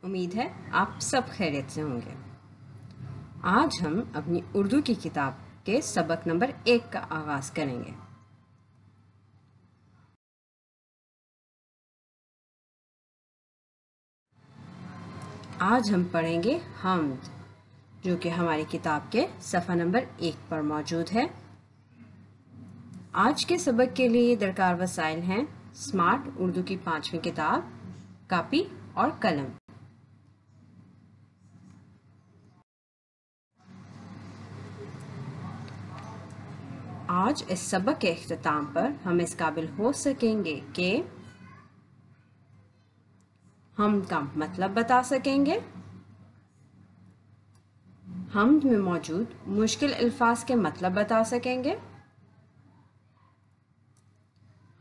उम्मीद है आप सब खैरियत से होंगे। आज हम अपनी उर्दू की किताब के सबक नंबर 1 का आगाज़ करेंगे। आज हम पढ़ेंगे हम्द, जो कि हमारी किताब के सफ़ा नंबर 1 पर मौजूद है। आज के सबक के लिए दरकार वसाइल हैं स्मार्ट उर्दू की 5वीं किताब, कापी और कलम। आज इस सबक के इख्तिताम पर हम इस काबिल हो सकेंगे कि हम का मतलब बता सकेंगे, हम्द में मौजूद मुश्किल अल्फाज के मतलब बता सकेंगे,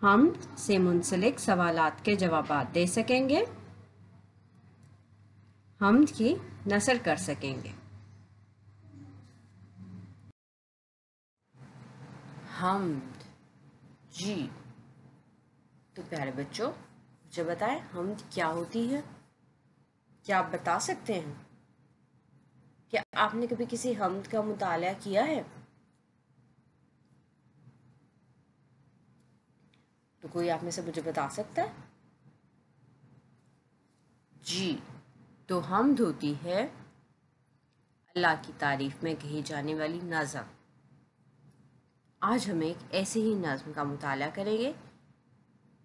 हम्द से मुंसलिक सवालात के जवाबात दे सकेंगे, हम्द की नसर कर सकेंगे। हम्द जी, तो प्यारे बच्चों, मुझे बताएं हम्द क्या होती है? क्या आप बता सकते हैं? क्या आपने कभी किसी हम्द का मुताला किया है? तो कोई आप में से मुझे बता सकता है? जी, तो हम्द होती है अल्लाह की तारीफ में कही जाने वाली नज़म। आज हम एक ऐसे ही नज़म का मुताला करेंगे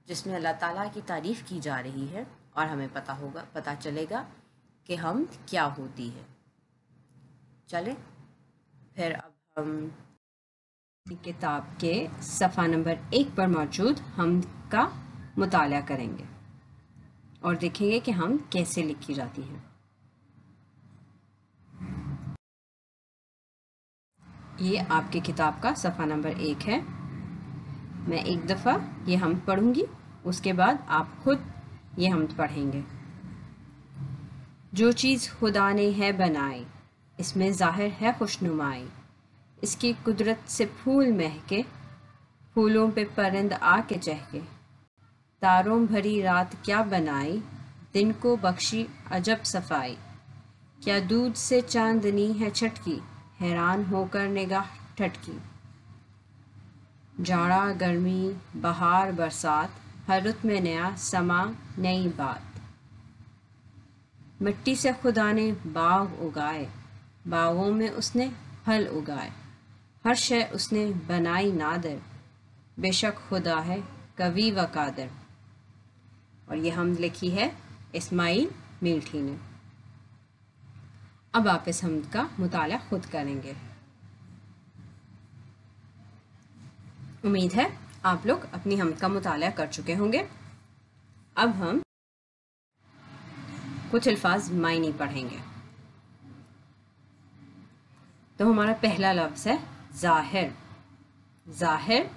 जिसमें अल्लाह ताला की तारीफ की जा रही है और हमें पता चलेगा कि हम्द क्या होती है। चलें फिर अब हम किताब के सफ़ा नंबर 1 पर मौजूद हम्द का मुताला करेंगे और देखेंगे कि हम्द कैसे लिखी जाती है। ये आपकी किताब का सफ़ा नंबर 1 है। मैं एक दफ़ा ये हम्द पढ़ूंगी, उसके बाद आप खुद ये हम्द पढ़ेंगे। जो चीज़ खुदा ने है बनाई, इसमें ज़ाहिर है खुशनुमाई, इसकी कुदरत से फूल महके, फूलों पे परिंद आके चहके, तारों भरी रात क्या बनाई, दिन को बख्शी अजब सफाई, क्या दूध से चांदनी है छटकी, हैरान होकर निगाह ठटकी, जाड़ा गर्मी बहार बरसात, हर रुत में नया समा नई बात, मिट्टी से खुदा ने बाग उगाए, बागों में उसने फल उगाए, हर शय उसने बनाई नादर, बेशक खुदा है कवी व कादर। और ये हम्द लिखी है इस्माइल मीठी ने। अब आप इस हम्द का मुताला खुद करेंगे। उम्मीद है आप लोग अपनी हम्द का मुताला कर चुके होंगे। अब हम कुछ अल्फाज मायने पढ़ेंगे। तो हमारा पहला लफ्ज़ है ज़ाहिर। ज़ाहिर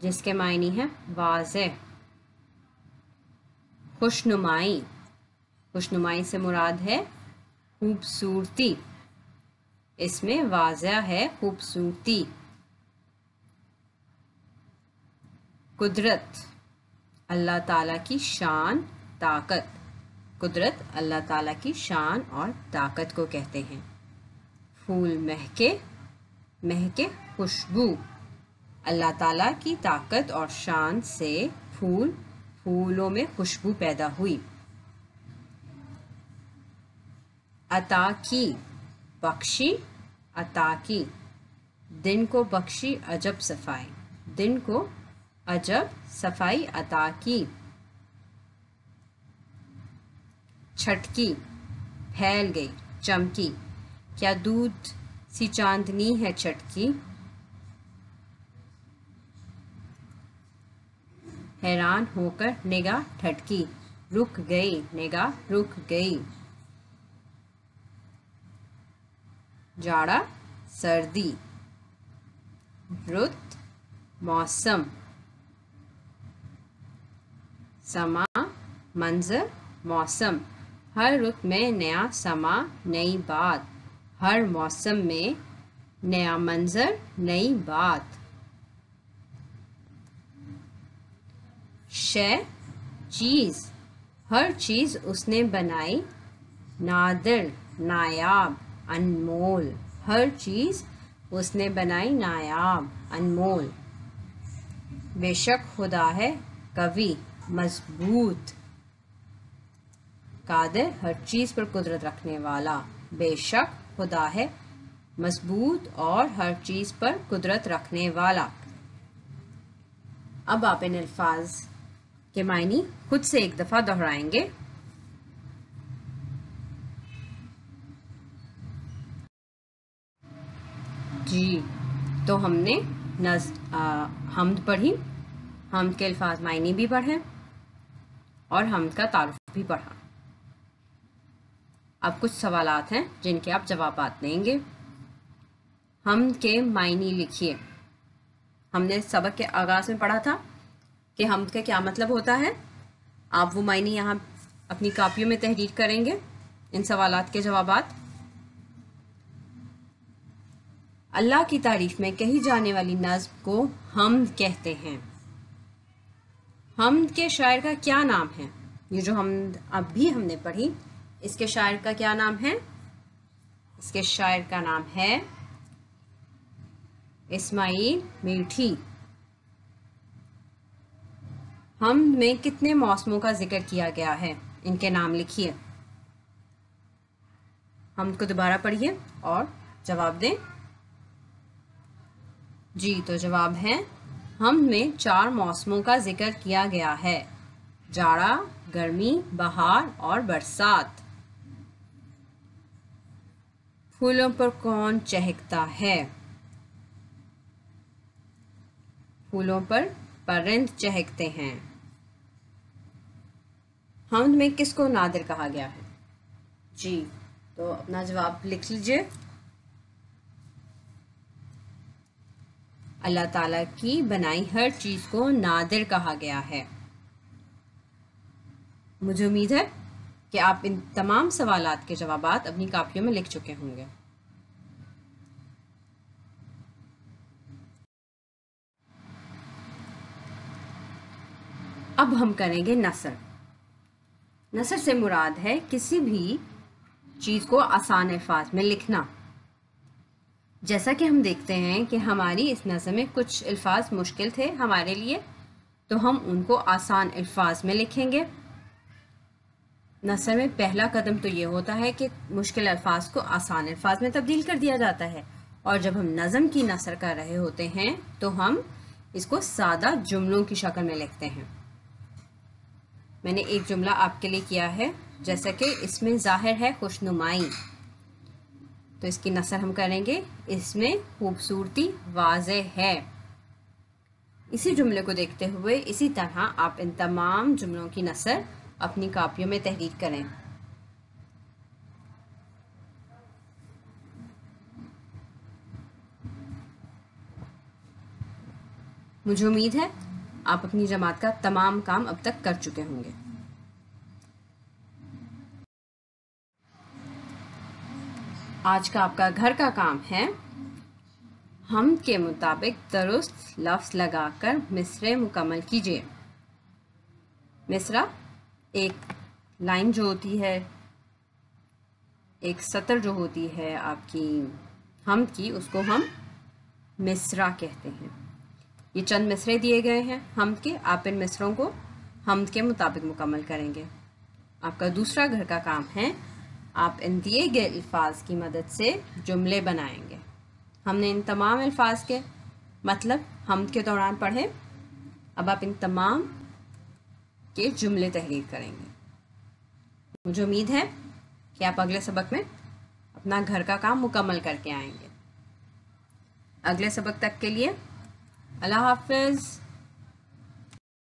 जिसके मायने हैं वाज़ेह। खुशनुमाई, खुशनुमाई से मुराद है खूबसूरती, इसमें वाज़ेह है खूबसूरती। कुदरत अल्लाह ताला की शान ताकत, कुदरत अल्लाह ताला की शान और ताकत को कहते हैं। फूल महके, महके खुशबू, अल्लाह ताला की ताकत और शान से फूलों में खुशबू पैदा हुई। अता की बख्शी, अता की दिन को बख्शी अजब सफाई, दिन को अजब सफाई अता की। छटकी फैल गई चमकी, क्या दूध सी चांदनी है चटकी, हैरान होकर निगाह ठटकी, रुक गई निगाह रुक गई। जाड़ा सर्दी, रुत मौसम, समा मंजर मौसम, हर रुत में नया समा नई बात, हर मौसम में नया मंजर नई बात। शय चीज़, हर चीज़ उसने बनाई नादिर नायाब अनमोल, हर चीज़ उसने बनाई नायाब अनमोल। बेशक खुदा है कवि मजबूत, कादिर हर चीज़ पर कुदरत रखने वाला, बेशक खुदा है मजबूत और हर चीज़ पर कुदरत रखने वाला। अब आप इन अल्फाज के मायने खुद से एक दफ़ा दोहराएंगे। जी, तो हमने हमद पढ़ी, हमद के अल्फाज मायने भी पढ़े और हमद का तारुफ भी पढ़ा। अब कुछ सवालात हैं जिनके आप जवाबात देंगे। हमद के मायने लिखिए। हमने सबक के आगाज़ में पढ़ा था कि हमद का क्या मतलब होता है। आप वो मायने यहाँ अपनी कापियों में तहरीर करेंगे इन सवालात के जवाबात। अल्लाह की तारीफ में कही जाने वाली नज़्म को हमद कहते हैं। हमद के शायर का क्या नाम है? ये जो हमद अभी हमने पढ़ी, इसके शायर का क्या नाम है? इसके शायर का नाम है इस्माइल मीठी। हमद में कितने मौसमों का जिक्र किया गया है? इनके नाम लिखिए। हमद को दोबारा पढ़िए और जवाब दें। जी, तो जवाब है हमद में 4 मौसमों का जिक्र किया गया है, जाड़ा, गर्मी, बहार और बरसात। फूलों पर कौन चहकता है? फूलों पर परिंद चहकते हैं। हमद में किसको नादिर कहा गया है? जी, तो अपना जवाब लिख लीजिए। अल्लाह ताला की बनाई हर चीज़ को नादिर कहा गया है। मुझे उम्मीद है कि आप इन तमाम सवालात के जवाबात अपनी कापियों में लिख चुके होंगे। अब हम करेंगे नसर। नसर से मुराद है किसी भी चीज़ को आसान अल्फाज में लिखना। जैसा कि हम देखते हैं कि हमारी इस नज़म में कुछ अल्फाज मुश्किल थे हमारे लिए, तो हम उनको आसान अल्फाज में लिखेंगे। नसर में पहला कदम तो ये होता है कि मुश्किल अल्फाज को आसान अल्फाज में तब्दील कर दिया जाता है, और जब हम नज़म की नसर कर रहे होते हैं तो हम इसको सादा जुमलों की शक्ल में लिखते हैं। मैंने एक जुमला आपके लिए किया है, जैसा कि इसमें ज़ाहिर है खुशनुमाई, तो इसकी नसर हम करेंगे, इसमें खूबसूरती वाज़ेह है। इसी जुमले को देखते हुए इसी तरह आप इन तमाम जुमलों की नसर अपनी कापियों में तहरीर करें। मुझे उम्मीद है आप अपनी जमात का तमाम काम अब तक कर चुके होंगे। आज का आपका घर का काम है, हमद के मुताबिक दुरुस्त लफ्ज़ लगाकर मिसरे मुकम्मल कीजिए। मिसरा एक लाइन जो होती है, एक सतर जो होती है आपकी हमद की, उसको हम मिसरा कहते हैं। ये चंद मिसरे दिए गए हैं हमद के, आप इन मिसरों को हमद के मुताबिक मुकम्मल करेंगे। आपका दूसरा घर का काम है, आप इन दिए गए अल्फाज की मदद से जुमले बनाएंगे। हमने इन तमाम अल्फाज के मतलब हमद के दौरान पढ़े, अब आप इन तमाम के जुमले तहरीर करेंगे। मुझे उम्मीद है कि आप अगले सबक में अपना घर का काम मुकम्मल करके आएंगे। अगले सबक तक के लिए अल्लाह हाफ़िज़।